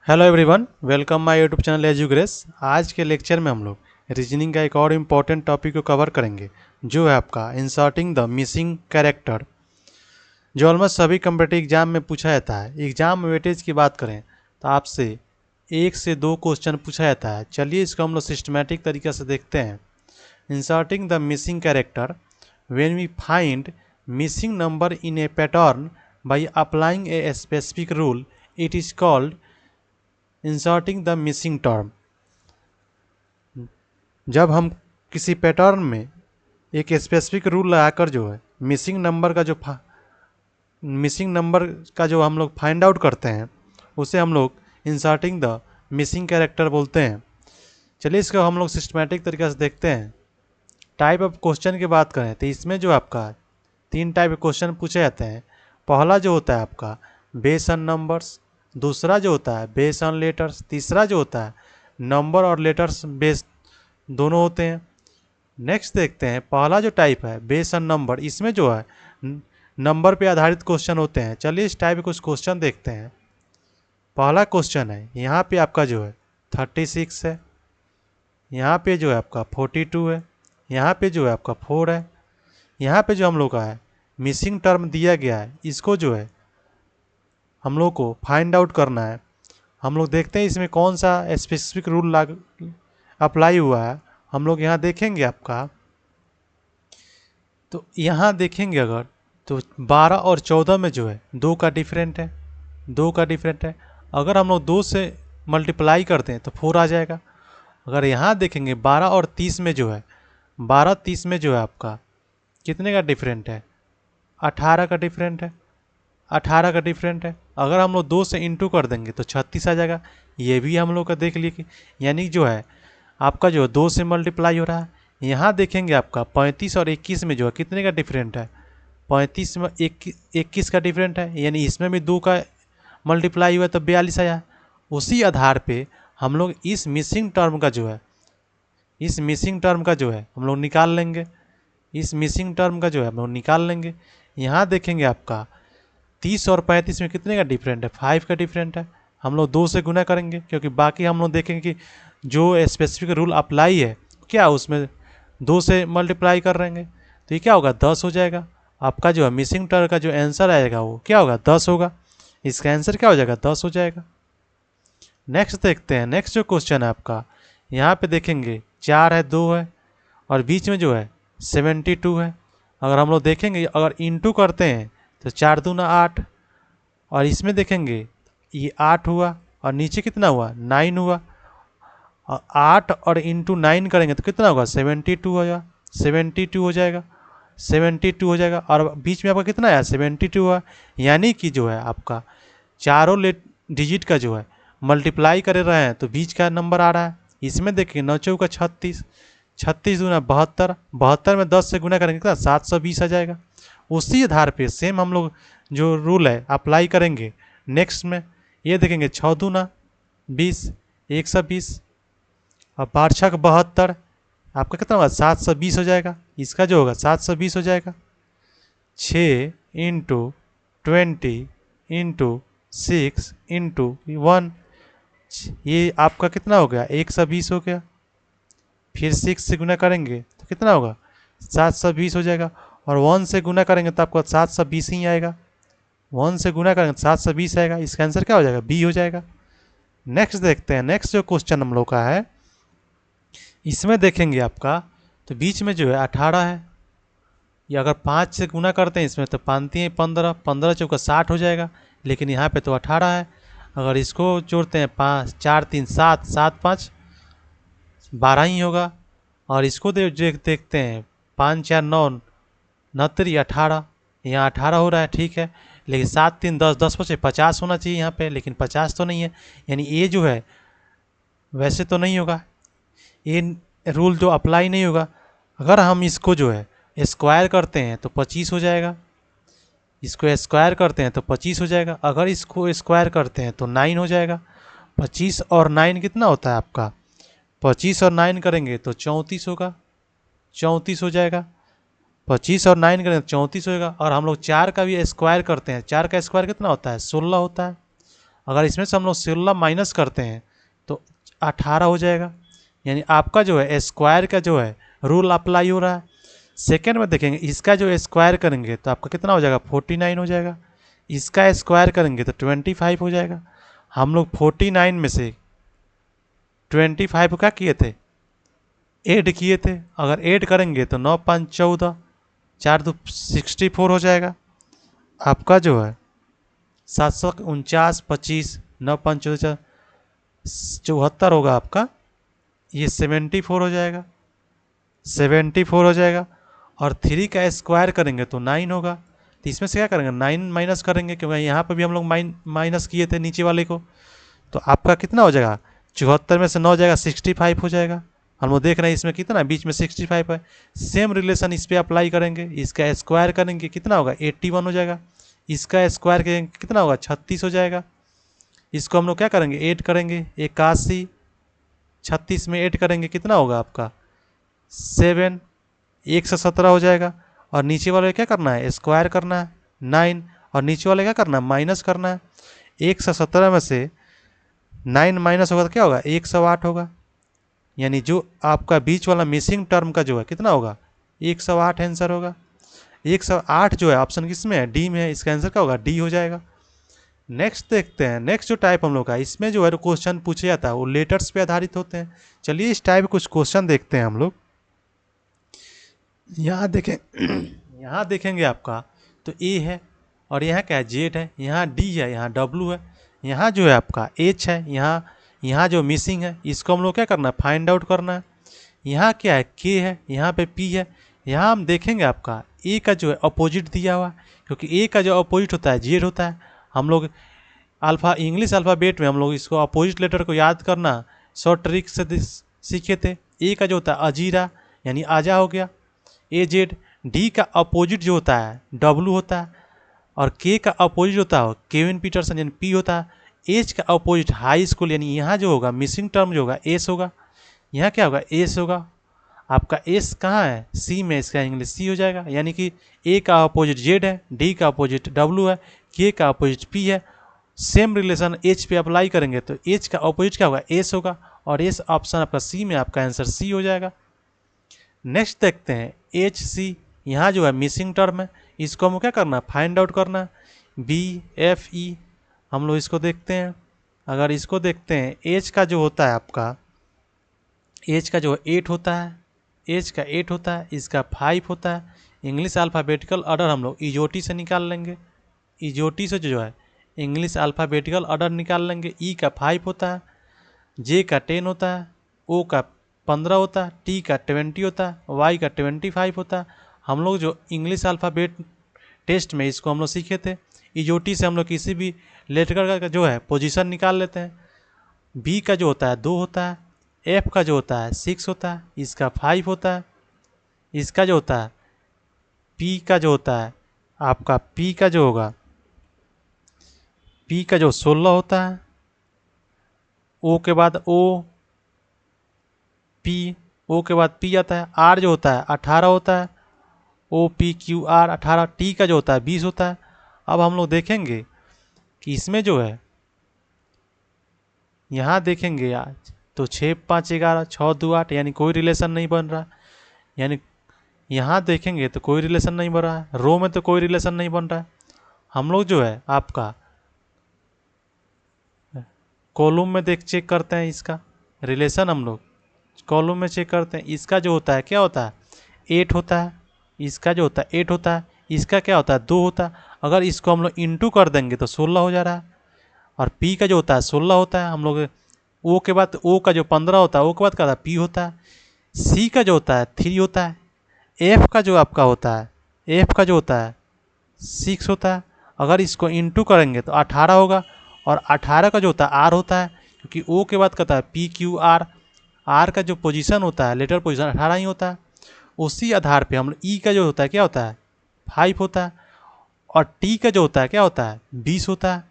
Hello everyone, welcome my YouTube channel Edugrace. आज के lecture में हम लोग रीजनिंग का एक और इम्पॉर्टेंट टॉपिक को कवर करेंगे, जो है आपका इंसर्टिंग द मिसिंग कैरेक्टर, जो ऑलमोस्ट सभी कम्पिटिटिव एग्जाम में पूछा जाता है। एग्जाम में वेटेज की बात करें तो आपसे 1 से 2 क्वेश्चन पूछा जाता है। चलिए इसको हम लोग सिस्टमेटिक तरीके से देखते हैं। Inserting the missing character, when we find missing number in a pattern by applying a specific rule, it is called inserting the missing term. जब हम किसी पैटर्न में एक स्पेसिफिक रूल लगाकर जो है मिसिंग नंबर का जो हम लोग फाइंड आउट करते हैं, उसे हम लोग इंसर्टिंग द मिसिंग कैरेक्टर बोलते हैं। चलिए इसको हम लोग सिस्टमेटिक तरीके से देखते हैं। टाइप ऑफ क्वेश्चन की बात करें तो इसमें जो आपका 3 टाइप के क्वेश्चन पूछे जाते हैं। पहला जो होता है आपका बेस ऑन नंबर्स, दूसरा जो होता है बेस ऑन लेटर्स, तीसरा जो होता है नंबर और लेटर्स बेस दोनों होते हैं। नेक्स्ट देखते हैं पहला जो टाइप है बेस ऑन नंबर, इसमें जो है नंबर पे आधारित क्वेश्चन होते हैं। चलिए इस टाइप के कुछ क्वेश्चन देखते हैं। पहला क्वेश्चन है, यहाँ पे आपका जो है 36 है, यहाँ पे जो है आपका 42 है, यहाँ पे जो है आपका 4 है। यहाँ पे जो हम लोग का है मिसिंग टर्म दिया गया है, इसको जो है हम लोग को फाइंड आउट करना है। हम लोग देखते हैं इसमें कौन सा स्पेसिफिक रूल अप्लाई हुआ है। हम लोग यहाँ देखेंगे आपका, तो यहाँ देखेंगे अगर तो 12 और 14 में जो है 2 का डिफरेंट है, 2 का डिफरेंट है। अगर हम लोग 2 से मल्टीप्लाई करते हैं तो 4 आ जाएगा। अगर यहाँ देखेंगे 12 और 30 में जो है 12-30 में जो है आपका कितने का डिफरेंट है, 18 का डिफरेंट है, 18 का डिफरेंट है। अगर हम लोग 2 से इंटू कर देंगे तो 36 आ जाएगा। ये भी हम लोग का देख लिए कि यानी जो है आपका जो 2 से मल्टीप्लाई हो रहा है। यहाँ देखेंगे आपका 35 और 21 में जो है कितने का डिफरेंट है, 35 में 21 का डिफरेंट है, यानी इसमें भी 2 का मल्टीप्लाई हुआ तो 42 आया। उसी आधार पे हम लोग इस मिसिंग टर्म का जो है हम लोग निकाल लेंगे। इस मिसिंग टर्म का जो है हम लोग निकाल लेंगे। यहाँ देखेंगे आपका 30 और 35 में कितने का डिफरेंट है, 5 का डिफरेंट है। हम लोग 2 से गुना करेंगे, क्योंकि बाकी हम लोग देखेंगे कि जो स्पेसिफिक रूल अप्लाई है क्या उसमें 2 से मल्टीप्लाई कर रहेंगे, तो ये क्या होगा 10 हो जाएगा। आपका जो है मिसिंग टर्म का जो आंसर आएगा वो क्या होगा 10 होगा। इसका आंसर क्या हो जाएगा 10 हो जाएगा। नेक्स्ट देखते हैं। नेक्स्ट जो क्वेश्चन है आपका, यहाँ पे देखेंगे 4 है, 2 है और बीच में जो है 72 है। अगर हम लोग देखेंगे अगर इंटू करते हैं तो 4 दूना 8, और इसमें देखेंगे ये 8 हुआ और नीचे कितना हुआ 9 हुआ। और 8 और इंटू 9 करेंगे तो कितना होगा 72 होगा, 72 हो जाएगा, 72 हो जाएगा। और बीच में आपका कितना आया 72 हुआ। यानी कि जो है आपका चारों डिजिट का जो है मल्टीप्लाई कर रहे हैं तो बीच का नंबर आ रहा है। इसमें देखिए 9 चौका 36, 36 दूना 72, 72 में 10 से गुना करेंगे कितना 720 आ जाएगा। उसी आधार पे सेम हम लोग जो रूल है अप्लाई करेंगे। नेक्स्ट में ये देखेंगे 6 दूना 20, 120 और 5 छक 72, आपका कितना होगा 720 हो जाएगा। इसका जो होगा 720 हो जाएगा। 6 इंटू 20 इंटू 6 इंटू 1, ये आपका कितना हो गया 120 हो गया। फिर 6 से गुना करेंगे तो कितना होगा 720 हो जाएगा। और 1 से गुना करेंगे तो आपका 720 ही आएगा। 1 से गुना करेंगे तो 720 आएगा। इसका आंसर क्या हो जाएगा बी हो जाएगा। नेक्स्ट देखते हैं। नेक्स्ट जो क्वेश्चन हम लोग का है, इसमें देखेंगे आपका तो बीच में जो है 18 है। या अगर 5 से गुना करते हैं इसमें तो 5 हैं 15, 15 चौका 60 हो जाएगा। लेकिन यहाँ पे तो 18 है। अगर इसको जोड़ते हैं 5 4 3 7, 7 5 12 ही होगा। और इसको देखते हैं 5 4 9 29 18, यहाँ 18 हो रहा है, ठीक है। लेकिन 7 3 10, 10 5 50 होना चाहिए यहाँ पे, लेकिन 50 तो नहीं है। यानी ये जो है वैसे तो नहीं होगा, ये रूल जो अप्लाई नहीं होगा। अगर हम इसको जो है स्क्वायर करते हैं तो 25 हो जाएगा। इसको स्क्वायर करते हैं तो 25 हो जाएगा। अगर इसको स्क्वायर करते हैं तो 9 हो जाएगा। 25 और 9 कितना होता है आपका, 25 और 9 करेंगे तो 34 होगा, 34 हो जाएगा। 25 और 9 करेंगे तो 34 होगा। और हम लोग 4 का भी स्क्वायर करते हैं, 4 का स्क्वायर कितना होता है 16 होता है। अगर इसमें से हम लोग 16 माइनस करते हैं तो 18 हो जाएगा। यानी आपका जो है स्क्वायर का जो है रूल अप्लाई हो रहा है। सेकेंड में देखेंगे इसका जो स्क्वायर करेंगे तो आपका कितना हो जाएगा 49 हो जाएगा। इसका स्क्वायर करेंगे तो 25 हो जाएगा। हम लोग 49 में से 25 का किए थे, ऐड किए थे। अगर ऐड करेंगे तो 9 5 14, 4 2 64 हो जाएगा। आपका जो है 749 25 9 5 14 74 होगा आपका। ये 74 हो जाएगा, 74 हो जाएगा। और 3 का स्क्वायर करेंगे तो 9 होगा। तो इसमें से क्या करेंगे 9 माइनस करेंगे, क्योंकि यहाँ पर भी हम लोग माइनस किए थे नीचे वाले को। तो आपका कितना हो जाएगा 74 में से 9 जाएगा 65 हो जाएगा। हम लोग देख रहे हैं इसमें कितना बीच में 65 है। सेम रिलेशन इस पर अप्लाई करेंगे, इसका स्क्वायर करेंगे कितना होगा 81 हो जाएगा। इसका स्क्वायर करेंगे कितना होगा 36 हो जाएगा। इसको हम लोग क्या करेंगे ऐड करेंगे 81 36 में ऐड करेंगे कितना होगा आपका 7 117 हो जाएगा। और नीचे वाले क्या करना है स्क्वायर करना है 9, और नीचे वाले क्या करना है माइनस करना है। 117 में से 9 माइनस होगा तो क्या होगा 108 होगा। यानी जो आपका बीच वाला मिसिंग टर्म का जो है कितना होगा 108 आंसर होगा। 108 जो है ऑप्शन किस में है डी में है, इसका आंसर क्या होगा डी हो जाएगा। नेक्स्ट देखते हैं, नेक्स्ट जो टाइप हम लोग का इसमें जो है क्वेश्चन पूछा जाता है वो लेटर्स पे आधारित होते हैं। चलिए इस टाइप कुछ क्वेश्चन देखते हैं हम लोग। यहाँ देखें यहाँ देखेंगे आपका तो ए है, और यहाँ क्या है जेड है, यहाँ डी है, यहाँ डब्लू है, यहाँ जो है आपका एच है, यहाँ जो मिसिंग है इसको हम लोग क्या करना है फाइंड आउट करना है। यहाँ क्या है के है, यहाँ पे पी है। यहाँ हम देखेंगे आपका ए का जो है अपोजिट दिया हुआ है, क्योंकि ए का जो अपोजिट होता है जेड होता है। हम लोग इंग्लिश अल्फ़ाबेट में हम लोग इसको अपोजिट लेटर को याद करना शॉर्ट ट्रिक से सीखे थे। ए का जो होता है अजीरा यानी आजा हो गया ए जेड। डी का अपोजिट जो होता है डब्लू होता है, और के का अपोजिट होता है केविन पीटरसन यानी पी होता है। एच का अपोजिट हाई स्कूल यानी यहाँ जो होगा मिसिंग टर्म जो होगा एस होगा। यहाँ क्या होगा एस होगा। आपका एस कहाँ है सी में, इसका इंग्लिश सी हो जाएगा। यानी कि ए का अपोजिट जेड है, डी का अपोजिट डब्लू है, के का अपोजिट पी है। सेम रिलेशन एच पे अप्लाई करेंगे तो एच का अपोजिट क्या होगा एस होगा, और एस ऑप्शन आपका सी में, आपका आंसर सी हो जाएगा। नेक्स्ट देखते हैं एच सी, यहाँ जो है मिसिंग टर्म है, इसको हमें क्या करना है फाइंड आउट करना है। बी एफ ई हम लोग इसको देखते हैं। अगर इसको देखते हैं एच का जो होता है आपका एच का जो 8 होता है, एच का 8 होता है, इसका 5 होता है। इंग्लिश अल्फ़ाबेटिकल ऑर्डर हम लोग इजोटी से निकाल लेंगे। इजोटी से जो है इंग्लिश अल्फ़ाबेटिकल ऑर्डर निकाल लेंगे। ई का 5 होता है, जे का 10 होता है, ओ का 15 होता है, टी का 20 होता है, वाई का 25 होता है। हम लोग जो इंग्लिश अल्फ़ाबेट टेस्ट में इसको हम लोग सीखे थे। इजोटी से हम लोग किसी भी लेटर का जो है पोजीशन निकाल लेते हैं। बी का जो होता है 2 होता है, एफ का जो होता है 6 होता है, इसका 5 होता है। इसका जो होता है पी का जो होता है आपका पी का जो होगा पी का जो 16 होता है, ओ के बाद ओ पी, ओ के बाद पी आता है। आर जो होता है 18 होता है, O P Q R 18। T का जो होता है 20 होता है। अब हम लोग देखेंगे कि इसमें जो है यहाँ देखेंगे आज तो 6 5 11 6 2 8 यानी कोई रिलेशन नहीं बन रहा। यानी यहाँ देखेंगे तो कोई रिलेशन नहीं बन रहा है, रो में तो कोई रिलेशन नहीं बन रहा है। हम लोग जो है आपका कॉलम में चेक करते हैं इसका रिलेशन। हम लोग कॉलम में चेक करते हैं। इसका जो होता है क्या होता है 8 होता है, इसका जो होता है 8 होता है, इसका क्या होता है 2 होता है। अगर इसको हम लोग इंटू कर देंगे तो 16 हो जा रहा है। और पी का जो होता है 16 होता है। हम लोग ओ के बाद ओ का जो 15 होता है, ओ के बाद क्या होता है पी होता है। सी का जो होता है 3 होता है। एफ का जो आपका होता है एफ का जो होता है 6 होता है। अगर इसको इंटू करेंगे तो 18 होगा। और 18 का जो होता है आर होता है, क्योंकि ओ के बाद कहता है पी क्यू आर। आर का जो पोजीशन होता है लेटर पोजीशन 18 ही होता है। उसी आधार पे हम लोग ई का जो होता है क्या होता है 5 होता है। और टी का जो होता है क्या होता है 20 होता है।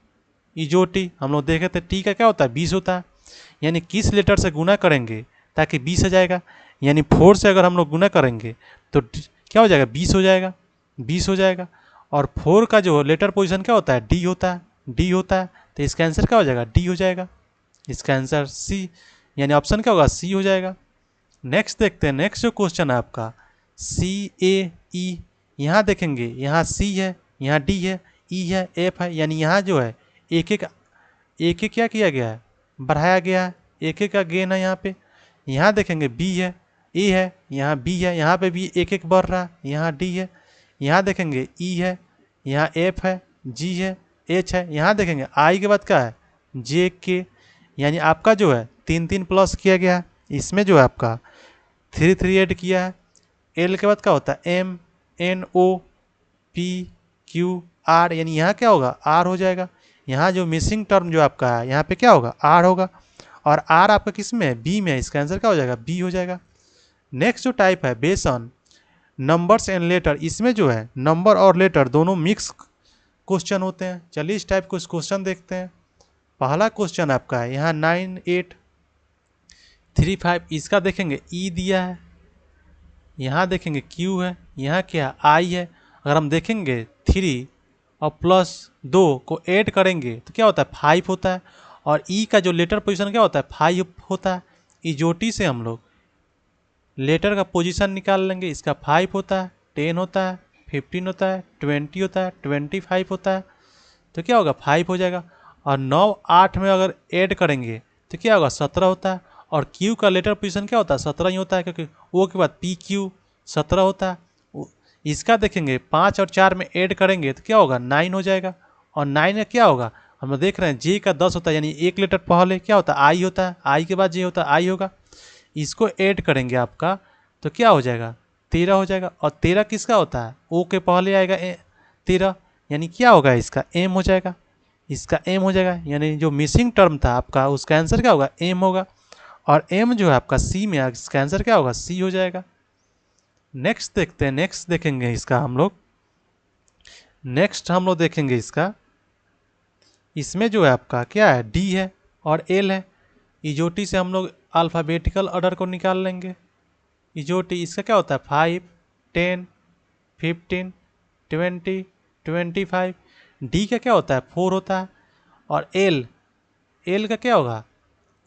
इजोटी हम लोग देखे थे टी का क्या होता है 20 होता है। यानी किस लेटर से गुना करेंगे ताकि 20 आ जाएगा। यानी 4 से अगर हम लोग गुना करेंगे तो क्या हो जाएगा 20 हो जाएगा, 20 हो जाएगा। और 4 का जो लेटर पोजीशन क्या होता है डी होता है, डी होता है। तो इसका आंसर क्या हो जाएगा, डी हो जाएगा। इसका आंसर सी, यानी ऑप्शन क्या होगा, सी हो जाएगा। नेक्स्ट देखते हैं, नेक्स्ट जो क्वेश्चन है आपका सी ए ई, यहाँ देखेंगे यहाँ सी है, यहाँ डी है, ई है, एफ है, यानी यहाँ जो है एक एक क्या किया गया है, बढ़ाया गया है, एक एक का गेन है यहाँ पे। यहाँ देखेंगे बी है, ए है, यहाँ बी है, यहाँ पे भी एक एक बढ़ रहा है, यहाँ डी है। यहाँ देखेंगे ई है, यहाँ एफ है, जी है, एच है। यहाँ देखेंगे आई के बाद क्या है, जे के, यानी आपका जो है 3 3 प्लस किया गया है। इसमें जो है आपका 3 3 ऐड किया है। एल के बाद क्या होता है, M N O P Q R, यानी यहाँ क्या होगा, आर हो जाएगा। यहाँ जो मिसिंग टर्म जो आपका है यहाँ पे क्या होगा, आर होगा। और आर आपका किस में है, बी में है। इसका आंसर क्या हो जाएगा, बी हो जाएगा। नेक्स्ट जो टाइप है base on numbers and later, इसमें जो है नंबर और लेटर दोनों मिक्स क्वेश्चन होते हैं। चलिए इस टाइप कुछ क्वेश्चन देखते हैं। पहला क्वेश्चन आपका है यहाँ 9 8 3 5, इसका देखेंगे ई दिया है, यहाँ देखेंगे क्यू है, यहाँ क्या आई है। अगर हम देखेंगे 3 और +2 को ऐड करेंगे तो क्या होता है, 5 होता है। और ई का जो लेटर पोजीशन क्या होता है, 5 होता है। इजोटी से हम लोग लेटर का पोजीशन निकाल लेंगे। इसका 5 होता है, 10 होता है, 15 होता है, 20 होता है, 25 होता है। तो क्या होगा, 5 हो जाएगा। और 9 8 में अगर ऐड करेंगे तो क्या होगा, 17 होता है। और क्यू का लेटर पोजीशन क्या होता है, 17 ही होता है, क्योंकि ओ के बाद पी क्यू 17 होता है। इसका देखेंगे 5 और 4 में ऐड करेंगे तो क्या होगा, 9 हो जाएगा। और 9 में क्या होगा, हम लोग देख रहे हैं जे का 10 होता है, यानी एक लेटर पहले क्या होता है, आई होता है, आई के बाद जे होता है, आई होगा। इसको ऐड करेंगे आपका तो क्या हो जाएगा, 13 हो जाएगा। और 13 किसका होता है, ओ के पहले आएगा 13, यानी क्या होगा, इसका एम हो जाएगा। इसका एम हो जाएगा, यानी जो मिसिंग टर्म था आपका उसका आंसर क्या होगा, एम होगा। और एम जो है आपका सी में, इसका आंसर क्या होगा, सी हो जाएगा। नेक्स्ट देखते हैं, नेक्स्ट देखेंगे इसका हम लोग, नेक्स्ट हम लोग देखेंगे इसका, इसमें जो है आपका क्या है, डी है और एल है। इजोटी से हम लोग अल्फ़ाबेटिकल ऑर्डर को निकाल लेंगे। इजोटी इसका क्या होता है, 5 10 15 20 25। डी का क्या होता है, 4 होता है। और एल, एल का क्या होगा,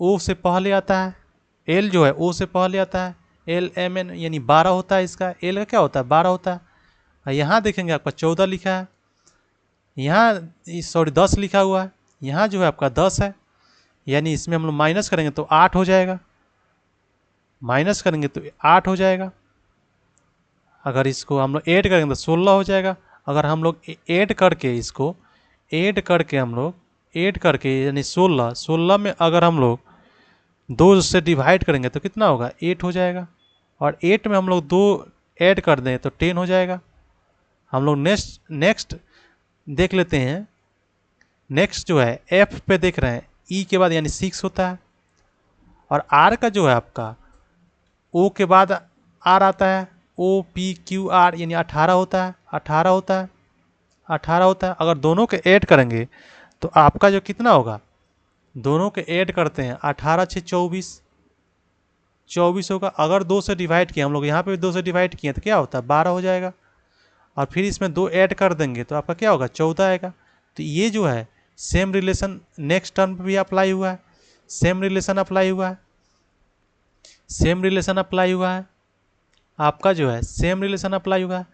ओ से पहले आता है। एल जो है ओ से पहले आता है, एल एम एन, यानी 12 होता है। इसका एल का क्या होता है, 12 होता है। और यहाँ देखेंगे आपका 14 लिखा है, यहाँ सॉरी 10 लिखा हुआ है, यहाँ जो है आपका 10 है, यानी इसमें हम लोग माइनस करेंगे तो 8 हो जाएगा, माइनस करेंगे तो 8 हो जाएगा। अगर इसको हम लोग ऐड करेंगे तो 16 हो जाएगा। अगर हम लोग ऐड करके इसको ऐड करके हम लोग ऐड करके यानी 16 16 में अगर हम लोग 2 से डिवाइड करेंगे तो कितना होगा, 8 हो जाएगा। और 8 में हम लोग 2 ऐड कर दें तो 10 हो जाएगा। हम लोग नेक्स्ट देख लेते हैं। नेक्स्ट जो है एफ पे देख रहे हैं, ई के बाद यानी 6 होता है। और आर का जो है आपका ओ के बाद आर आता है, ओ पी क्यू आर, यानी 18 होता है, 18 होता है, 18 होता है। अगर दोनों के ऐड करेंगे तो आपका जो कितना होगा, दोनों के ऐड करते हैं 18 6 24, 24 होगा। अगर 2 से डिवाइड किया, हम लोग यहाँ पे भी 2 से डिवाइड किए तो क्या होता है, 12 हो जाएगा। और फिर इसमें 2 ऐड कर देंगे तो आपका क्या होगा, 14 आएगा। तो ये जो है सेम रिलेशन नेक्स्ट टर्म पे भी अप्लाई हुआ है, सेम रिलेशन अप्लाई हुआ है, सेम रिलेशन अप्लाई हुआ है। आपका जो है सेम रिलेशन अप्लाई हुआ है।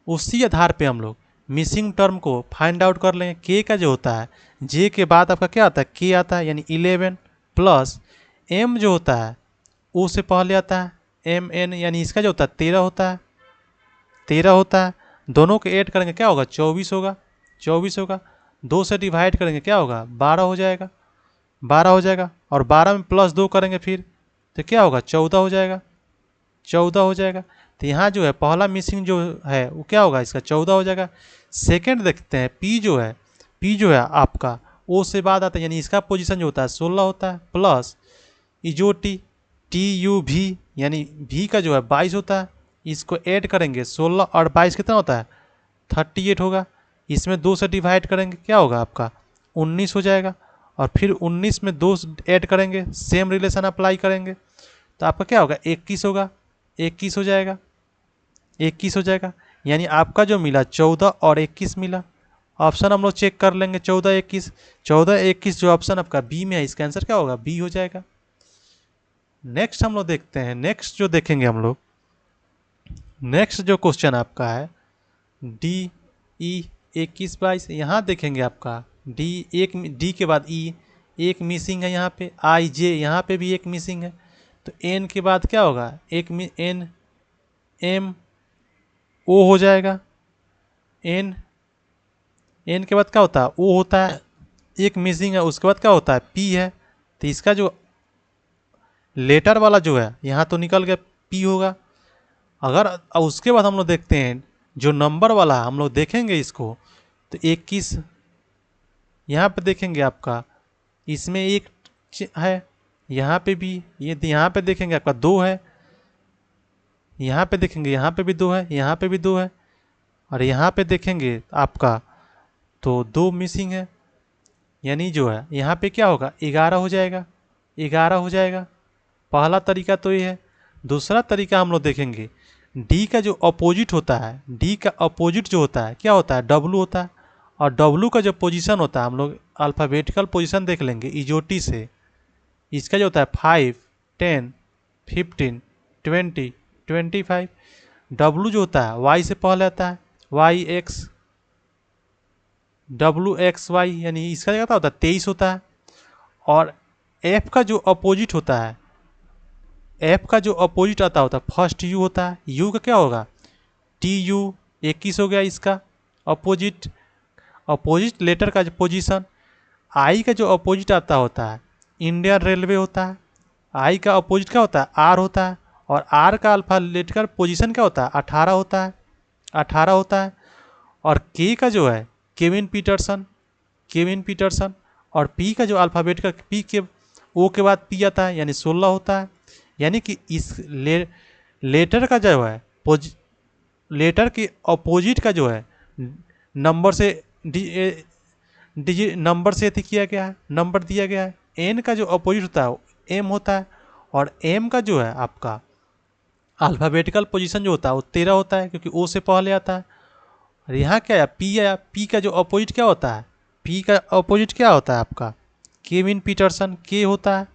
उसी आधार पे हम लोग मिसिंग टर्म को फाइंड आउट कर लेंगे। के का जो होता है, जे के बाद आपका क्या आता है, के आता है, यानी 11 प्लस एम जो होता है ओ से पहले आता है, एम एन, यानी इसका जो होता है 13 होता है, 13 होता है। दोनों के ऐड करेंगे क्या होगा, 24 होगा, 24 होगा। 2 से डिवाइड करेंगे क्या होगा, 12 हो जाएगा, 12 हो जाएगा। और 12 में +2 करेंगे फिर तो क्या होगा, 14 हो जाएगा, 14 हो जाएगा। तो यहाँ जो है पहला मिसिंग जो है वो क्या होगा, इसका 14 हो जाएगा। सेकंड देखते हैं, पी जो है, पी जो है आपका ओ से बाद आता है, यानी इसका पोजीशन जो होता है 16 होता है, प्लस इजोटी टी यू वी, यानी वी का जो है 22 होता है। इसको ऐड करेंगे 16 और 22 कितना होता है, 38 होगा। इसमें 2 से डिवाइड करेंगे क्या होगा आपका, 19 हो जाएगा। और फिर 19 में 2 ऐड करेंगे, सेम रिलेशन अप्लाई करेंगे तो आपका क्या होगा, 21 होगा, 21 हो जाएगा, 21 हो जाएगा। यानी आपका जो मिला 14 और 21 मिला। ऑप्शन हम लोग चेक कर लेंगे 14 21 जो ऑप्शन आपका बी में है, इसका आंसर क्या होगा, बी हो जाएगा। नेक्स्ट हम लोग देखते हैं, नेक्स्ट जो देखेंगे हम लोग, नेक्स्ट जो क्वेश्चन आपका है डी ई 21 22, यहाँ देखेंगे आपका डी, एक डी के बाद ई, एक मिसिंग है यहाँ पे, आई जे यहाँ पे भी एक मिसिंग है, तो एन के बाद क्या होगा, एक एन एम ओ हो जाएगा। एन एन के बाद क्या होता है, ओ होता है, एक मिसिंग है, उसके बाद क्या होता है, पी है। तो इसका जो लेटर वाला जो है यहाँ तो निकल गया, पी होगा। अगर उसके बाद हम लोग देखते हैं जो नंबर वाला हम लोग देखेंगे इसको, तो 21 यहाँ पे देखेंगे आपका, इसमें एक है, यहाँ पे भी, ये यहाँ पे देखेंगे आपका 2 है, यहाँ पे देखेंगे यहाँ पे भी 2 है, यहाँ पे भी 2 है, और यहाँ पे देखेंगे आपका तो 2 मिसिंग है, यानी जो है यहाँ पे क्या होगा, 11 हो जाएगा, 11 हो जाएगा। पहला तरीका तो ये है। दूसरा तरीका हम लोग देखेंगे, डी का जो अपोजिट होता है, डी का अपोजिट जो होता है क्या होता है, डब्लू होता है, और डब्लू का जो पोजीशन होता है, हम लोग अल्फ़ाबेटिकल पोजीशन देख लेंगे इजोटी से, इसका जो होता है 5 10 15 20 25। डब्लू जो होता है वाई से पहले आता है, Y X, W X Y, यानी इसका क्या होता है 23 होता है। और एफ का जो अपोजिट होता है, एफ का जो अपोजिट आता होता है फर्स्ट यू होता है, यू का क्या होगा, टी यू 21 हो गया इसका अपोजिट, अपोजिट लेटर का जो पोजीशन। आई का जो अपोजिट आता होता है इंडियन रेलवे होता है, आई का अपोजिट क्या होता है, आर होता है, और आर का अल्फा लेटर पोजीशन क्या होता है, 18 होता है, 18 होता है। और के का जो है केविन पीटरसन, केविन पीटरसन, और पी का जो अल्फ़ाबेट का पी के ओ के बाद पी आता है, यानी 16 होता है। यानी कि इस लेटर का जो है लेटर के अपोजिट का जो है नंबर से नंबर से अथी किया गया है, नंबर दिया गया है। एन का जो अपोजिट होता है एम होता है, और एम का जो है आपका अल्फ़ाबेटिकल पोजीशन जो होता है वो 13 होता है, क्योंकि ओ से पहले आता है। और यहाँ क्या है, पी आया, पी का जो अपोजिट क्या होता है, पी का अपोजिट क्या होता है आपका केविन पीटरसन, के होता है,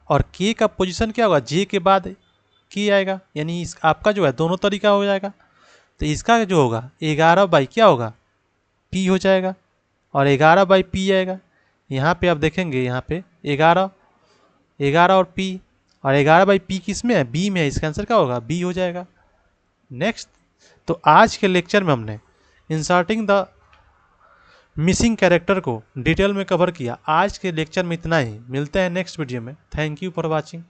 और के का पोजीशन क्या होगा, जे के बाद के आएगा, यानी इस आपका जो है दोनों तरीका हो जाएगा। तो इसका जो होगा 11 बाई क्या होगा, पी हो जाएगा, और 11 बाई पी आएगा। यहाँ पे आप देखेंगे, यहाँ पे 11 11 और पी, और 11 बाई पी किस में है, बी में है, इसका आंसर क्या होगा, बी हो जाएगा। नेक्स्ट, तो आज के लेक्चर में हमने इंसर्टिंग द मिसिंग कैरेक्टर को डिटेल में कवर किया। आज के लेक्चर में इतना ही, मिलते हैं नेक्स्ट वीडियो में। Thank you for watching.